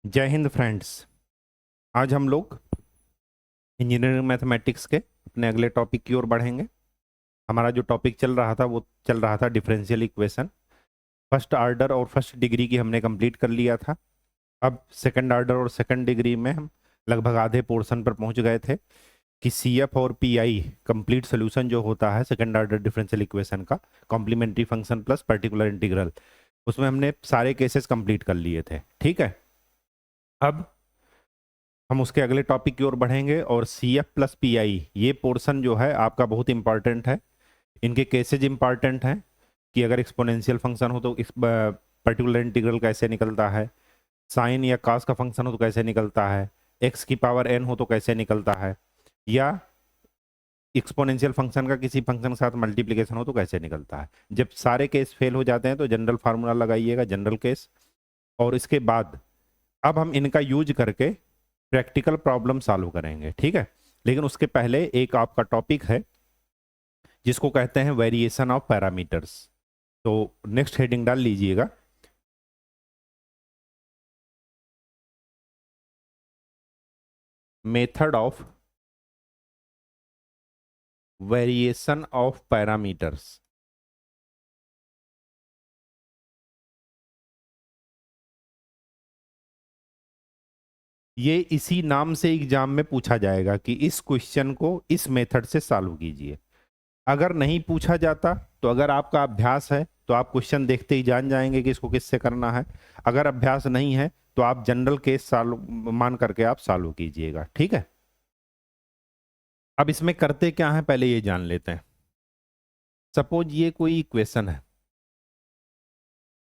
जय हिंद फ्रेंड्स। आज हम लोग इंजीनियरिंग मैथमेटिक्स के अपने अगले टॉपिक की ओर बढ़ेंगे। हमारा जो टॉपिक चल रहा था वो चल रहा था डिफरेंशियल इक्वेशन। फर्स्ट ऑर्डर और फर्स्ट डिग्री की हमने कंप्लीट कर लिया था। अब सेकंड ऑर्डर और सेकंड डिग्री में हम लगभग आधे पोर्शन पर पहुंच गए थे कि सी एफ और पी आई कंप्लीट सोल्यूशन जो होता है सेकंड ऑर्डर डिफरेंशियल इक्वेशन का, complementary function plus particular integral, उसमें हमने सारे केसेस कंप्लीट कर लिए थे। ठीक है, अब हम उसके अगले टॉपिक की ओर बढ़ेंगे और C F plus P I ये पोर्शन जो है आपका बहुत इंपॉर्टेंट है। इनके केसेज इंपॉर्टेंट हैं कि अगर एक्सपोनेंशियल फंक्शन हो तो इस पर्टिकुलर इंटीग्रल कैसे निकलता है, साइन या कास का फंक्शन हो तो कैसे निकलता है, एक्स की पावर एन हो तो कैसे निकलता है, या एक्सपोनेंशियल फंक्शन का किसी फंक्शन के साथ मल्टीप्लीकेशन हो तो कैसे निकलता है। जब सारे केस फेल हो जाते हैं तो जनरल फार्मूला लगाइएगा, जनरल केस। और इसके बाद अब हम इनका यूज करके प्रैक्टिकल प्रॉब्लम सॉल्व करेंगे। ठीक है, लेकिन उसके पहले एक आपका टॉपिक है जिसको कहते हैं वेरिएशन ऑफ पैरामीटर्स। तो नेक्स्ट हेडिंग डाल लीजिएगा, method of variation of parameters. ये इसी नाम से एग्जाम में पूछा जाएगा कि इस क्वेश्चन को इस मेथड से सॉल्व कीजिए। अगर नहीं पूछा जाता तो अगर आपका अभ्यास है तो आप क्वेश्चन देखते ही जान जाएंगे कि इसको किससे करना है। अगर अभ्यास नहीं है तो आप जनरल केस सॉल्व मान करके आप सॉल्व कीजिएगा। ठीक है, अब इसमें करते क्या है पहले ये जान लेते हैं। सपोज ये कोई इक्वेशन है,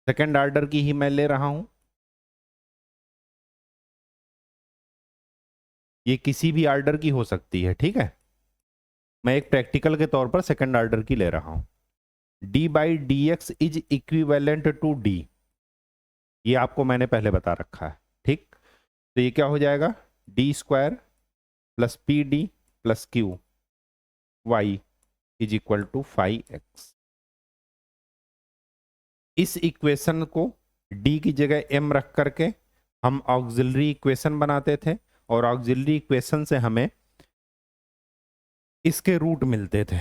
सेकंड ऑर्डर की ही मैं ले रहा हूं। ये किसी भी ऑर्डर की हो सकती है। ठीक है, मैं एक प्रैक्टिकल के तौर पर सेकंड ऑर्डर की ले रहा हूं। D by D x is equivalent to d, ये आपको मैंने पहले बता रखा है। ठीक, तो ये क्या हो जाएगा, D square plus P D plus Q y is equal to 5x। इस इक्वेशन को डी की जगह m रख करके हम ऑक्सिलरी इक्वेशन बनाते थे और ऑक्सिलरी इक्वेशन से हमें इसके रूट मिलते थे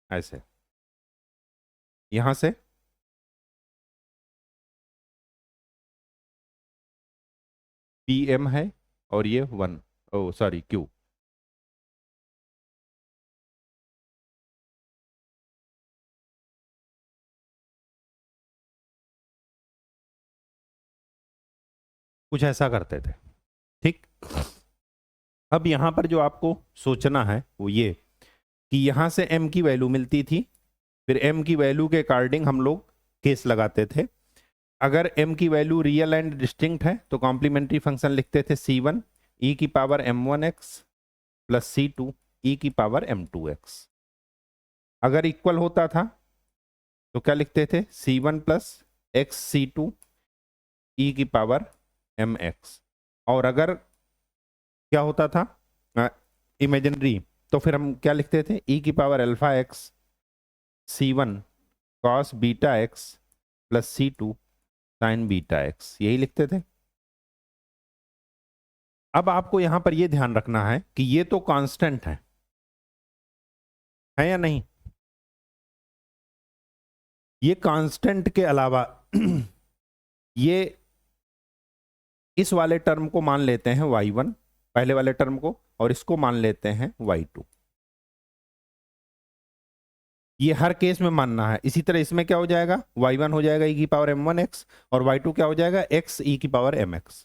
ऐसे, यहां से पी एम है और ये 1, ओ सॉरी क्यू। कुछ ऐसा करते थे। ठीक, अब यहां पर जो आपको सोचना है वो ये कि यहां से m की वैल्यू मिलती थी, फिर m की वैल्यू के अकॉर्डिंग हम लोग केस लगाते थे। अगर m की वैल्यू रियल एंड डिस्टिंक्ट है तो कॉम्प्लीमेंट्री फंक्शन लिखते थे c1 e की power m1x plus c2 e की पावर m2x। अगर इक्वल होता था तो क्या लिखते थे, c1 plus X C two E की पावर mx। और अगर क्या होता था इमेजिनरी, तो फिर हम क्या लिखते थे, e की power alpha x c1 cos beta x plus c2 sign beta x, यही लिखते थे। अब आपको यहां पर यह ध्यान रखना है कि ये तो कांस्टेंट है या नहीं। ये कांस्टेंट के अलावा ये इस वाले टर्म को मान लेते हैं y1, पहले वाले टर्म को, और इसको मान लेते हैं y2। ये हर केस में मानना है। इसी तरह इसमें क्या हो जाएगा, y1 हो जाएगा e की पावर m1x और y2 क्या हो जाएगा, x e की पावर mx।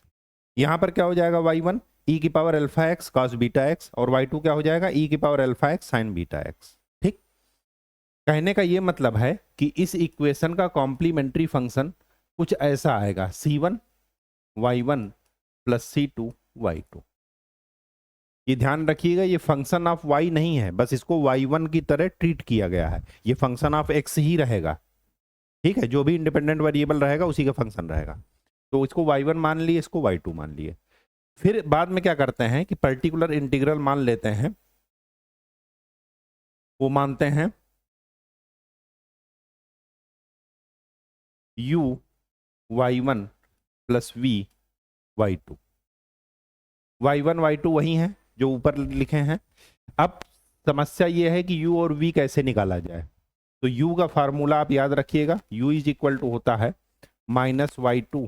यहां पर क्या हो जाएगा, y1 e की power alpha x cos beta x और y2 क्या हो जाएगा, e की power alpha x sign beta x. ठीक, कहने का ये मतलब है कि इस इक्वेशन का कॉम्प्लीमेंट्री फंक्शन कुछ ऐसा आएगा, c1 y1 plus c2 y2। ये ध्यान रखिएगा, ये फंक्शन ऑफ y नहीं है, बस इसको y1 की तरह ट्रीट किया गया है। ये फंक्शन ऑफ x ही रहेगा। ठीक है, जो भी इंडिपेंडेंट वेरिएबल रहेगा उसी का फंक्शन रहेगा। तो इसको y1 मान लिए, इसको y2 मान लिए। फिर बाद में क्या करते हैं कि पर्टिकुलर इंटीग्रल मान लेते हैं, वो मानते हैं u y1 plus v y2। y1 y2 वही हैं जो ऊपर लिखे हैं। अब समस्या ये है कि u और v कैसे निकाला जाए। तो u का फार्मूला आप याद रखिएगा, u इज इक्वल टू होता है माइनस y2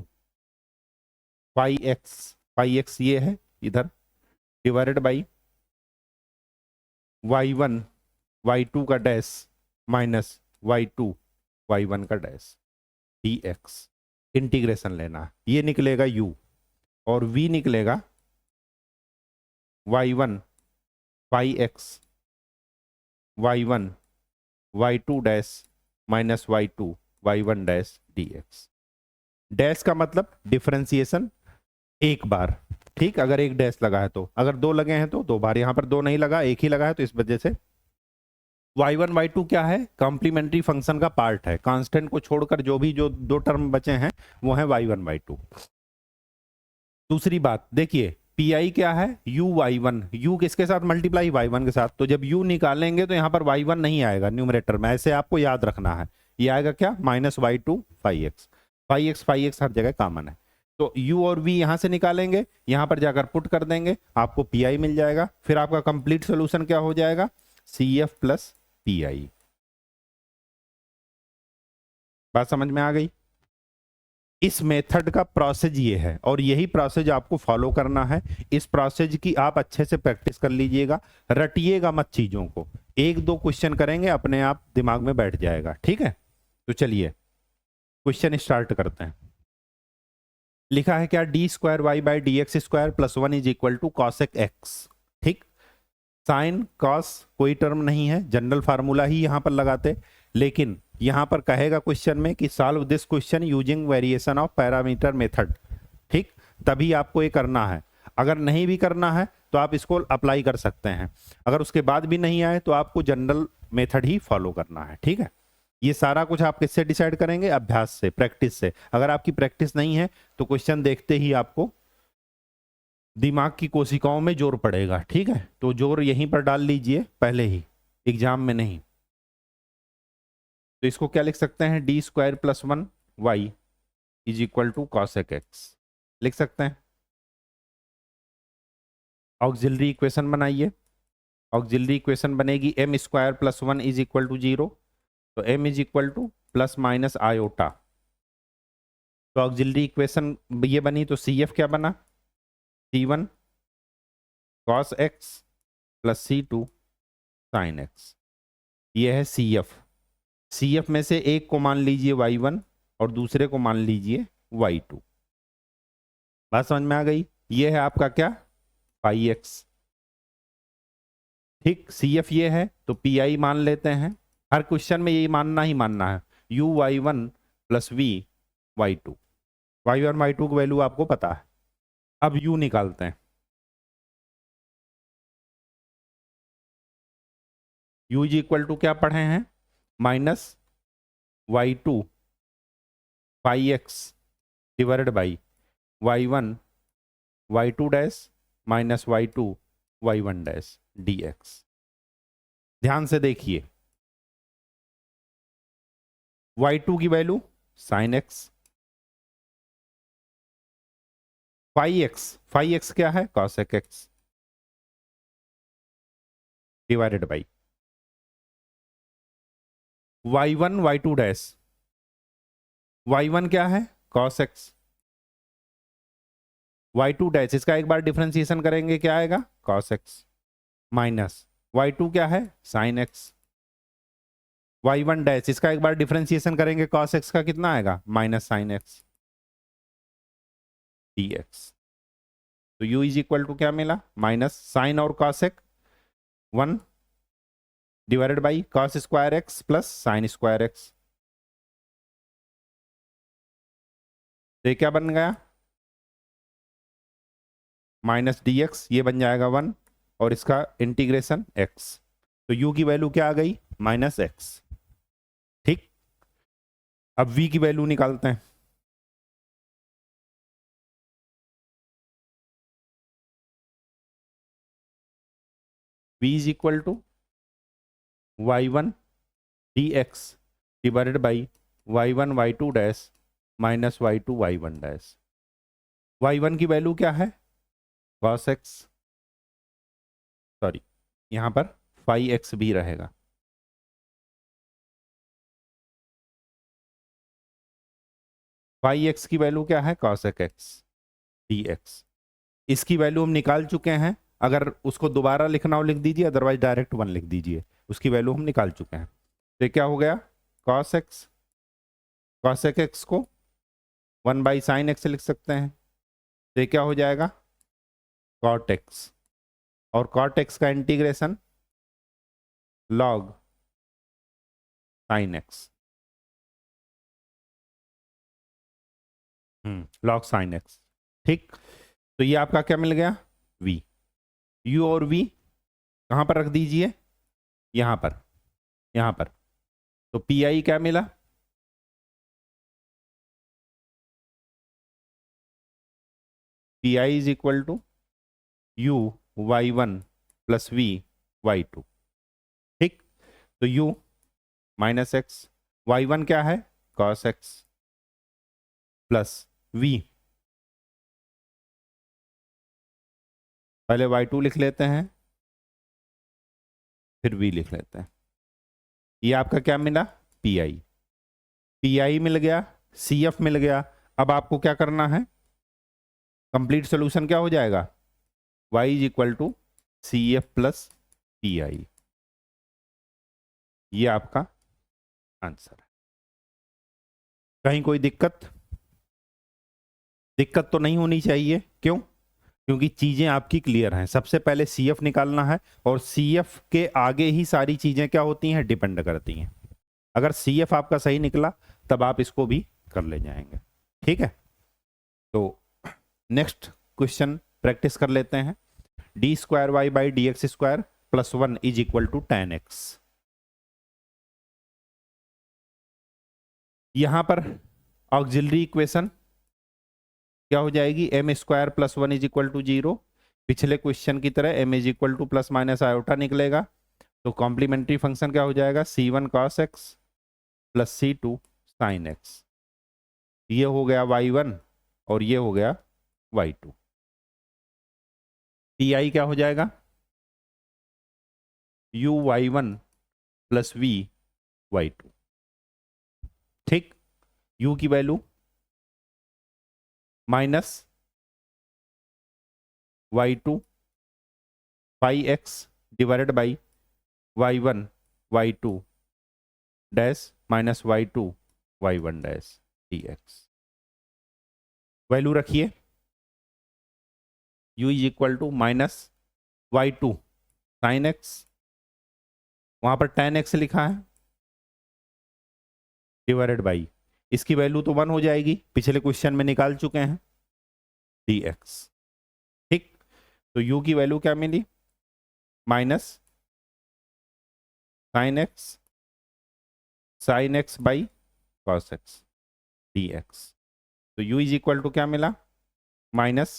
फाई एक्स ये है इधर, डिवाइडेड बाई y1 y2 का डैश माइनस y2 y1 का डैश dx। इंटीग्रेशन लेना, ये निकलेगा u और v निकलेगा y1 phi x y1 y2 dash minus y2 y1 dash dx। Dash का मतलब डिफरेंशिएशन एक बार, ठीक, अगर एक डैश लगा है तो, अगर दो लगे हैं तो दो बार, यहां पर दो नहीं लगा, एक ही लगा है, तो इस वजह से y1 y2 क्या है, कॉम्प्लीमेंट्री फंक्शन का पार्ट है। कांस्टेंट को छोड़कर जो दो टर्म बचे हैं वो है y1 y2। दूसरी बात देखिए, पी क्या है, u y1, u किसके साथ मल्टीप्लाई, y1 के साथ। तो जब u निकालेंगे तो यहां पर y1 नहीं आएगा न्यूमरेटर में, ऐसे आपको याद रखना है। ये आएगा क्या, माइनस y2 फाई एक्स हर जगह कॉमन है। तो u और v यहां से निकालेंगे, यहां पर जाकर पुट कर देंगे, आपको pi मिल जाएगा। फिर आपका कंप्लीट सोल्यूशन क्या हो जाएगा, CF प्लस pi। बात समझ में आ गई। इस मेथड का प्रोसेस ये है और यही प्रोसेस आपको फॉलो करना है। इस प्रोसेस की आप अच्छे से प्रैक्टिस कर लीजिएगा, रटिएगा मत चीजों को। एक दो क्वेश्चन करेंगे अपने आप दिमाग में बैठ जाएगा, ठीक है। तो चलिए क्वेश्चन स्टार्ट करते हैं। लिखा है क्या, D square Y by D x square plus 1 is equal to cosec x. ठीक, साइन कॉस कोई टर्म नहीं है, जनरल फार्मूला ही यहां पर लगाते, लेकिन यहां पर कहेगा क्वेश्चन में कि solve this question using variation of parameter method. ठीक, तभी आपको ये करना है। अगर नहीं भी करना है तो आप इसको अप्लाई कर सकते हैं, अगर उसके बाद भी नहीं आए तो आपको जनरल मेथड ही फॉलो करना है। ठीक है, ये सारा कुछ आप किससे डिसाइड करेंगे, अभ्यास से, प्रैक्टिस से। अगर आपकी प्रैक्टिस नहीं है तो क्वेश्चन देखते ही आपको दिमाग की कोशिकाओं में जोर पड़ेगा। ठीक है, तो जोर यहीं पर डाल लीजिए पहले ही, एग्जाम में नहीं। तो इसको क्या लिख सकते हैं, D square plus 1 y is equal to cosec x लिख सकते हैं। ऑक्सिलरी इक्वेशन बनाइए। ऑक्सिलरी इक्वेशन बनेगी m square plus 1 is equal to 0। तो m is equal to plus minus iota. तो ऑक्सिलरी इक्वेशन ये बनी, तो CF क्या बना, C1 cos x plus C2 sin x। ये है CF। CF में से एक को मान लीजिए y1 और दूसरे को मान लीजिए y2। बात समझ में आ गई। ये है आपका क्या, पाई एक्स। ठीक, CF ये है तो PI मान लेते हैं। हर क्वेश्चन में यही मानना ही मानना है, u y1 plus v y2। y1 y2 की वैल्यू आपको पता है। अब u निकालते हैं। u इज इक्वल टू क्या पढ़े हैं, minus y2 pi x divided by y1 y2 dash minus y2 y1 dash dx। ध्यान से देखिए, y2 की value sine x, phi x क्या है, cosec x divided by y1 y2 dash, y1 क्या है, कॉस एक्स, y2 डैश, इसका एक बार डिफरेंशिएशन करेंगे क्या आएगा, कॉस एक्स, माइनस y2 क्या है, साइन एक्स, y1 डैश, इसका एक बार डिफरेंशिएशन करेंगे कॉस एक्स का कितना आएगा, माइनस साइन एक्स dx। तो u इज इक्वल टू क्या मिला, माइनस साइन और cosec 1 divided by cos square x plus sign square x. तो ये क्या बन गया, माइनस dx, ये बन जाएगा 1 और इसका इंटीग्रेशन x। तो u की वैल्यू क्या आ गई, माइनस x। ठीक, अब v की वैल्यू निकालते हैं। v is equal to y1 dx divided by y1 y2 dash minus y two y one dash. Y one की वैल्यू क्या है, कॉस एक्स, सॉरी यहाँ पर फाई एक्स भी रहेगा। फाई एक्स की वैल्यू क्या है, कॉस एक्स डी एक्स। इसकी वैल्यू हम निकाल चुके हैं, अगर उसको दोबारा लिखना हो लिख दीजिए, अदरवाइज डायरेक्ट वन लिख दीजिए, उसकी वैल्यू हम निकाल चुके हैं। तो क्या हो गया, कॉस एक्स, कॉस एक्स को वन बाई साइन एक्स लिख सकते हैं, तो क्या हो जाएगा कॉट एक्स, और कॉट एक्स का integration log sine x, log sine x. ठीक, तो ये आपका क्या मिल गया, v। u और v कहां पर रख दीजिए, यहां पर, यहां पर। तो पी आई क्या मिला, P I is equal to u y one plus v y two. ठीक, तो u minus x, y one क्या है कॉस एक्स, प्लस v, पहले वाई टू लिख लेते हैं फिर v लिख लेते हैं। ये आपका क्या मिला, पी आई, पी आई मिल गया, सी एफ मिल गया। अब आपको क्या करना है, कंप्लीट सोल्यूशन क्या हो जाएगा, y is equal to C F plus P I. ये आपका आंसर है। कहीं कोई दिक्कत, दिक्कत तो नहीं होनी चाहिए, क्यों, क्योंकि चीजें आपकी क्लियर हैं। सबसे पहले सी एफ निकालना है, और सी एफ के आगे ही सारी चीजें क्या होती हैं, डिपेंड करती हैं। अगर सी एफ आपका सही निकला तब आप इसको भी कर ले जाएंगे। ठीक है, तो नेक्स्ट क्वेश्चन प्रैक्टिस कर लेते हैं। D square Y by D x square plus one is equal to ten X. यहां पर ऑक्सिलरी इक्वेशन क्या हो जाएगी, M square plus one is equal to zero. पिछले क्वेश्चन की तरह M is equal to plus minus iota निकलेगा, तो कॉम्प्लीमेंट्री फंक्शन क्या हो जाएगा, C one cos x plus C two sine X. ये हो गया वाई वन और ये हो गया वाई टू। पी आई क्या हो जाएगा, u y one plus v y two. ठीक, u की value minus y two pi x divided by y one y two dash minus y two y one dash d x. Value रखिए, u is equal to minus y two sine x, वहां पर tan x लिखा है, divided by, इसकी वैल्यू तो one हो जाएगी, पिछले क्वेश्चन में निकाल चुके हैं, डी एक्स। ठीक, तो u की वैल्यू क्या मिली, minus sine X by cos x D x. तो u इज इक्वल टू क्या मिला, minus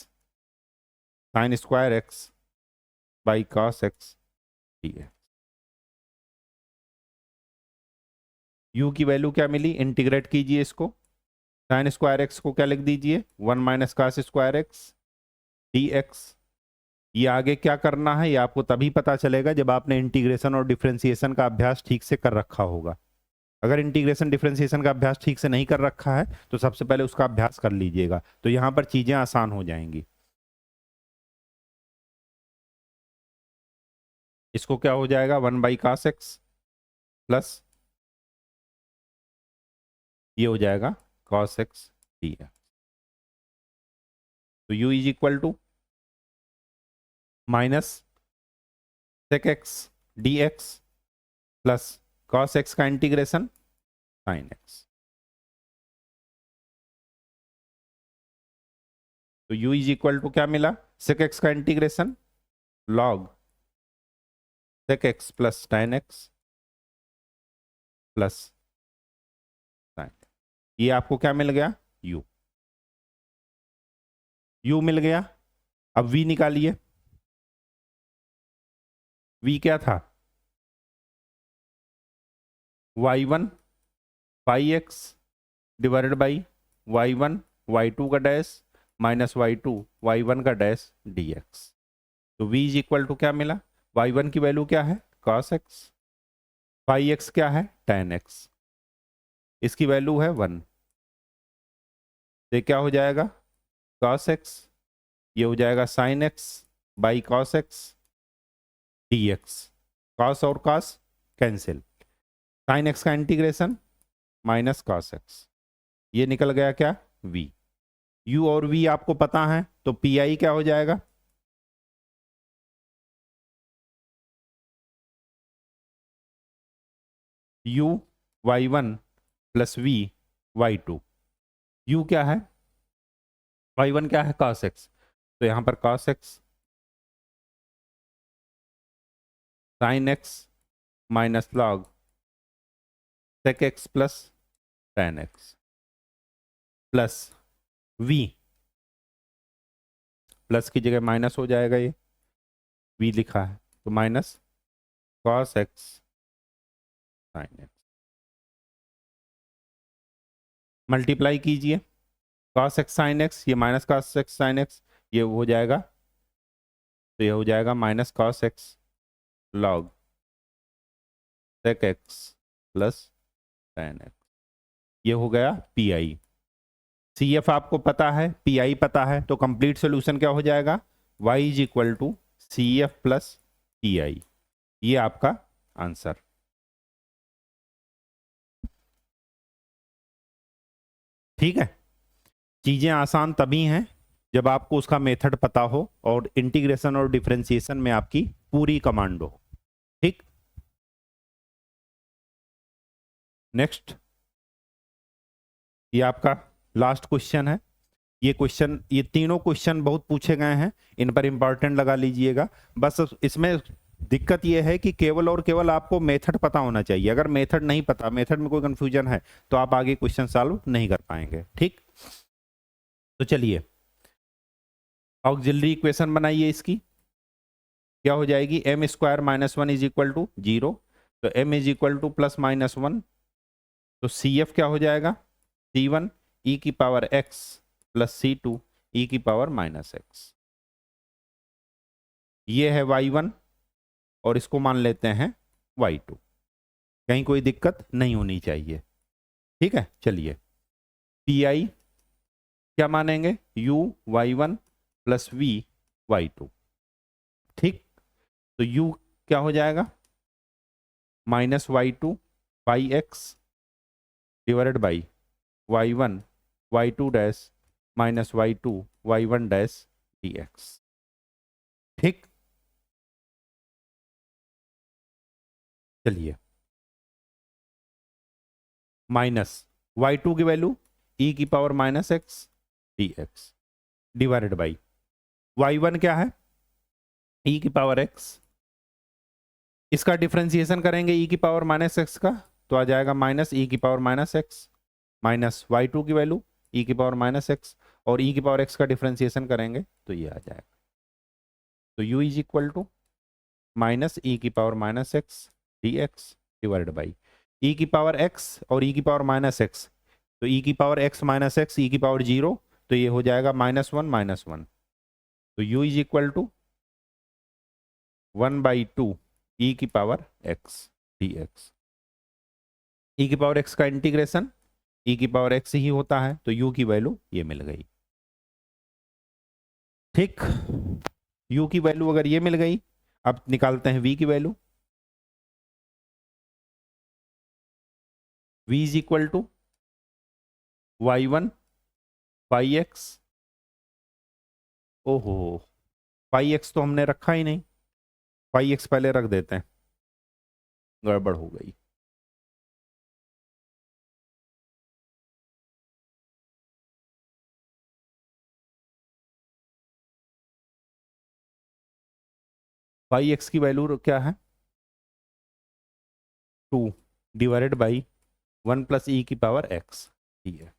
sine square X by cos x D X. u की वैल्यू क्या मिली, इंटीग्रेट कीजिए इसको, साइन स्क्वायर एक्स को क्या लिख दीजिए, one minus cos square x D x. ये आगे क्या करना है ये आपको तभी पता चलेगा जब आपने इंटीग्रेशन और डिफरेंशिएशन का अभ्यास ठीक से कर रखा होगा। अगर इंटीग्रेशन डिफरेंशिएशन का अभ्यास ठीक से नहीं कर रखा है तो सबसे पहले उसका अभ्यास कर लीजिएगा, तो यहां पर चीजें आसान हो जाएंगी। इसको क्या हो जाएगा, one by cos x plus ये हो जाएगा कॉस एक्स डी एक्स। तो u is equal to minus sec x D x plus cos x का इंटीग्रेशन साइन एक्स। तो u इज इक्वल टू क्या मिला, सेक एक्स का integration log sec x plus tan x plus sine. ये आपको क्या मिल गया, u मिल गया। अब v निकालिए, v क्या था, y one pi x divided by y1 y2 का डैश माइनस y2 y1 का डैश dx। तो v इज इक्वल टू क्या मिला, y1 की वैल्यू क्या है cos x, फाई x क्या है tan x, इसकी वैल्यू है 1। तो ये क्या हो जाएगा cos x, ये हो जाएगा sin x by cos x dx। cos और cos कैंसिल, sin x का इंटीग्रेशन माइनस cos x, ये निकल गया क्या v। u और v आपको पता है, तो pi क्या हो जाएगा, u y1 plus v y2। u क्या है, y1 क्या है cos x, तो यहां पर cos x sin x minus log sec x plus tan x plus v, plus की जगह माइनस हो जाएगा, ये v लिखा है तो minus cos x sin x, multiply कीजिए cos x sin x, ये minus cos x sin x, ये हो जाएगा, तो ये हो जाएगा minus cos x log sec x plus tan x, ये हो गया पी। सी एफ आपको पता है, पी आई पता है, तो कंप्लीट सोल्यूशन क्या हो जाएगा, y is equal to C F plus P I, ये आपका आंसर। ठीक है, चीजें आसान तभी हैं जब आपको उसका मेथड पता हो और इंटीग्रेशन और डिफरेंशिएशन में आपकी पूरी कमांड हो। ठीक, नेक्स्ट, ये आपका लास्ट क्वेश्चन है। ये क्वेश्चन, ये तीनों क्वेश्चन बहुत पूछे गए हैं, इन पर इंपॉर्टेंट लगा लीजिएगा। बस इसमें दिक्कत ये है कि केवल और केवल आपको मेथड पता होना चाहिए। अगर मेथड नहीं पता, मेथड में कोई कंफ्यूजन है, तो आप आगे क्वेश्चन सॉल्व नहीं कर पाएंगे। ठीक, तो चलिए ऑक्सिलरी इक्वेशन बनाइए। इसकी क्या हो जाएगी, M square minus 1 is equal to 0, तो m is equal to plus minus 1, तो सी एफ क्या हो जाएगा, C1 ई की पावर x प्लस C2 ई की पावर माइनस x। ये है y1 और इसको मान लेते हैं y2, कहीं कोई दिक्कत नहीं होनी चाहिए। ठीक है, चलिए pi क्या मानेंगे, u y1 plus v y2। ठीक, तो u क्या हो जाएगा, minus y2 pi x divided by y1 y2 dash minus y2 y1 dash dx। ठीक, चलिए माइनस y2 की वैल्यू e की power minus x dx divided by y1 क्या है, e की पावर x, इसका डिफरेंशिएशन करेंगे e की पावर माइनस x का, तो आ जाएगा माइनस e की power minus x minus y2 की वैल्यू e की पावर माइनस x, और e की पावर x का डिफरेंशिएशन करेंगे तो ये आ जाएगा। तो u is equal to minus e की power minus x dx divided by e की पावर x और e की पावर माइनस x, तो e की power x minus x e की पावर 0, तो ये हो जाएगा माइनस 1 माइनस 1, तो u is equal to 1/2 e की पावर x dx। e की पावर x का इंटीग्रेशन e की पावर x ही होता है, तो u की वैल्यू ये मिल गई। ठीक, u की वैल्यू अगर ये मिल गई, अब निकालते हैं v की वैल्यू। v is equal to y1 pi x, ओहो पाई x तो हमने रखा ही नहीं, पाई x पहले रख देते हैं, गड़बड़ हो गई। पाई x की वैल्यू क्या है, 2 डिवाइडेड बाई 1 प्लस ई की पावर x, ठीक है।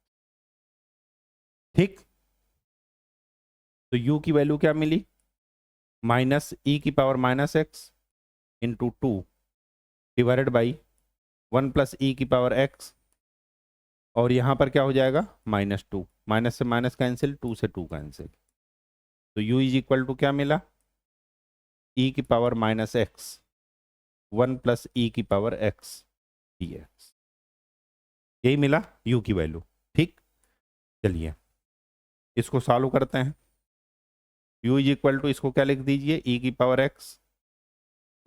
ठीक, तो u की वैल्यू क्या मिली, माइनस ई की power minus x into 2 divided by 1 plus ई की पावर x और यहाँ पर क्या हो जाएगा -2, माइनस से माइनस कैंसिल, 2 से 2 कैंसिल, तो u इज इक्वल टू क्या मिला, e की पावर -x 1 प्लस e की पावर x dx, यही मिला u की वैल्यू। ठीक, चलिए इसको सॉल्व करते हैं। u इज इक्वल टू, इसको क्या लिख दीजिए, e की पावर x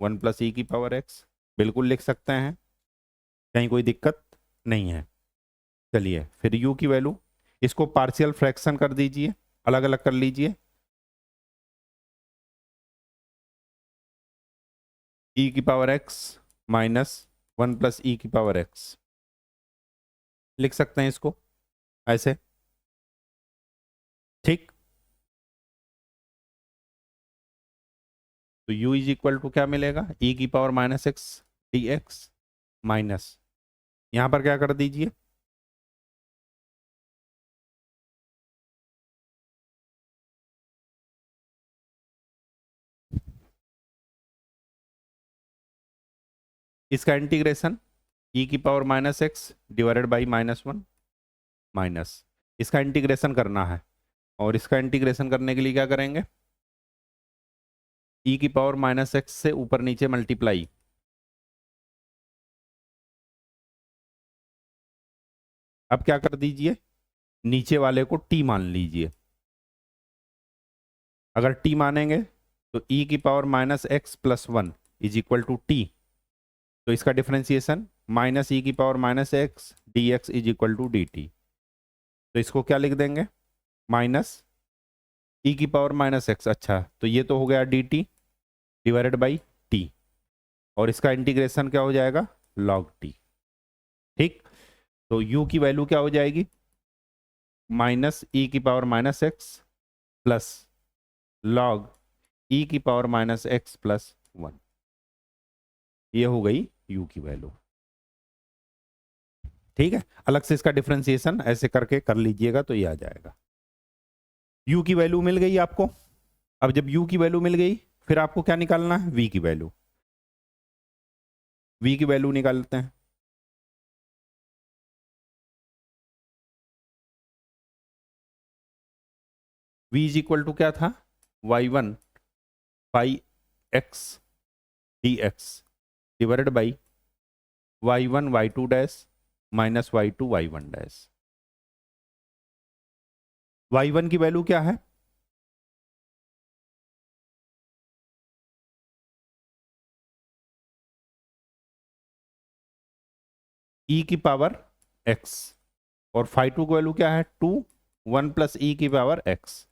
1 प्लस e की पावर x, बिल्कुल लिख सकते हैं, कहीं कोई दिक्कत नहीं है। चलिए फिर u की वैल्यू, इसको पार्शियल फ्रैक्शन कर दीजिए, अलग अलग कर लीजिए, e की power x minus 1 plus e की पावर x, लिख सकते हैं इसको ऐसे। ठीक, तो u इज इक्वल टू क्या मिलेगा, e की पावर -x dx माइनस, यहां पर क्या कर दीजिए, इसका इंटीग्रेशन e की power -x divided by -1 minus, इसका इंटीग्रेशन करना है, और इसका इंटीग्रेशन करने के लिए क्या करेंगे, e की पावर -x से ऊपर नीचे मल्टीप्लाई, अब क्या कर दीजिए, नीचे वाले को t मान लीजिए, अगर t मानेंगे तो e की power -x plus 1 is equal to t, तो इसका डिफरेंशिएशन -e की power -x dx is equal to dt, तो इसको क्या लिख देंगे, माइनस e की पावर -x, अच्छा तो ये तो हो गया dt डिवाइडेड बाई t, और इसका इंटीग्रेशन क्या हो जाएगा, log t। ठीक, तो u की वैल्यू क्या हो जाएगी, -e की power -x plus log e की पावर -x प्लस 1, ये हो गई u की वैल्यू। ठीक है, अलग से इसका डिफरेंशिएशन ऐसे करके कर लीजिएगा तो ये आ जाएगा। u की वैल्यू मिल गई आपको। अब जब u की वैल्यू मिल गई, फिर आपको क्या निकालना है, v की वैल्यू, v की वैल्यू निकालते हैं। v इज इक्वल टू क्या था, y1 pi x dx divided by y1 y2 dash minus y2 y1 dash. y1 की वैल्यू क्या है, e की पावर x, और phi2 की वैल्यू क्या है, 2 1 प्लस e की पावर x।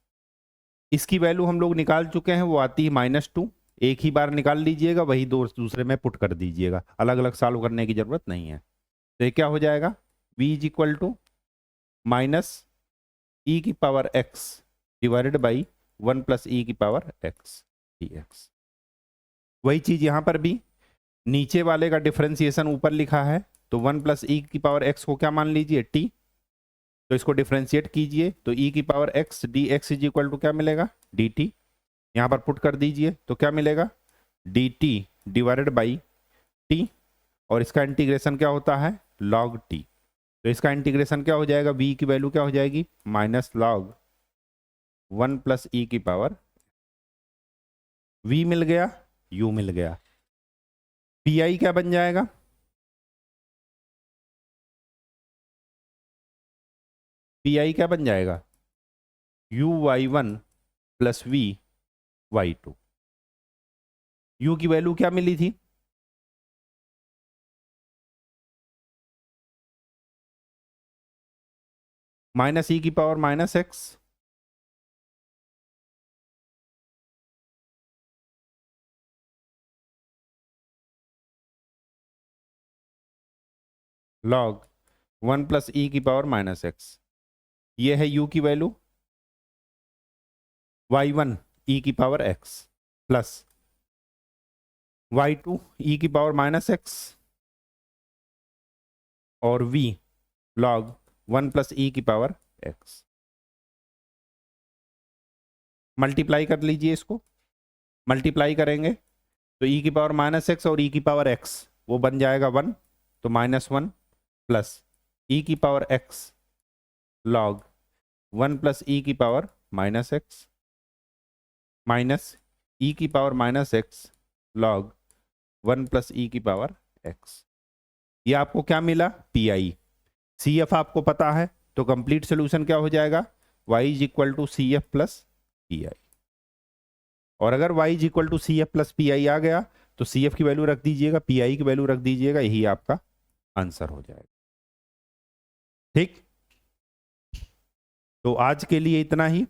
इसकी वैल्यू हम लोग निकाल चुके हैं, वो आती है -2, एक ही बार निकाल लीजिएगा, वही दो दूसरे में पुट कर दीजिएगा, अलग अलग सॉल्व करने की जरूरत नहीं है। तो ये क्या हो जाएगा, v is equal to minus e की power x divided by 1 plus e की पावर x dx। वही चीज यहां पर भी, नीचे वाले का डिफरेंशिएशन ऊपर लिखा है, तो 1 प्लस e की पावर x को क्या मान लीजिए, t, तो इसको डिफरेंशिएट कीजिए, तो e की power x dx is equal to क्या मिलेगा, dt, यहां पर पुट कर दीजिए तो क्या मिलेगा, dt डिवाइडेड बाई t, और इसका इंटीग्रेशन क्या होता है, log t, तो इसका इंटीग्रेशन क्या हो जाएगा, v की वैल्यू क्या हो जाएगी, माइनस log 1 प्लस e की पावर, v मिल गया, u मिल गया, pi क्या बन जाएगा, pi क्या बन जाएगा, uy1 प्लस vy2। u की वैल्यू क्या मिली थी, -e की power -x log 1 plus e की पावर -x, ये है u की वैल्यू, y1 e की power x plus y2 e की पावर -x और v log 1 प्लस e की पावर x। मल्टीप्लाई कर लीजिए इसको, मल्टीप्लाई करेंगे तो e की पावर -x और e की पावर x वो बन जाएगा 1, तो -1 प्लस ई की पावर एक्स लॉग 1 प्लस ई की पावर माइनस एक्स माइनस ई की power minus x log 1 plus ई की पावर एक्स। ये आपको क्या मिला? पी आई। सी एफ आपको पता है तो कंप्लीट सोल्यूशन क्या हो जाएगा? y is equal to C F plus P I. और अगर y is equal to C F plus P I आ गया तो सी एफ की वैल्यू रख दीजिएगा, पी आई की वैल्यू रख दीजिएगा, यही आपका आंसर हो जाएगा। ठीक, तो आज के लिए इतना ही।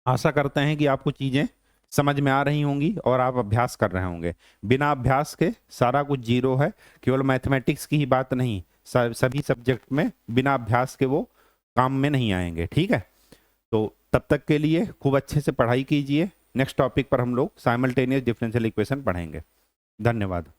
आशा करते हैं कि आपको चीजें समझ में आ रही होंगी और आप अभ्यास कर रहे होंगे। बिना अभ्यास के सारा कुछ जीरो है। केवल मैथमेटिक्स की ही बात नहीं, सभी सब्जेक्ट में बिना अभ्यास के वो काम में नहीं आएंगे। ठीक है, तो तब तक के लिए खूब अच्छे से पढ़ाई कीजिए। नेक्स्ट टॉपिक पर हम लोग साइमल्टेनियस डिफरेंशियल इक्वेशन पढ़ेंगे। धन्यवाद।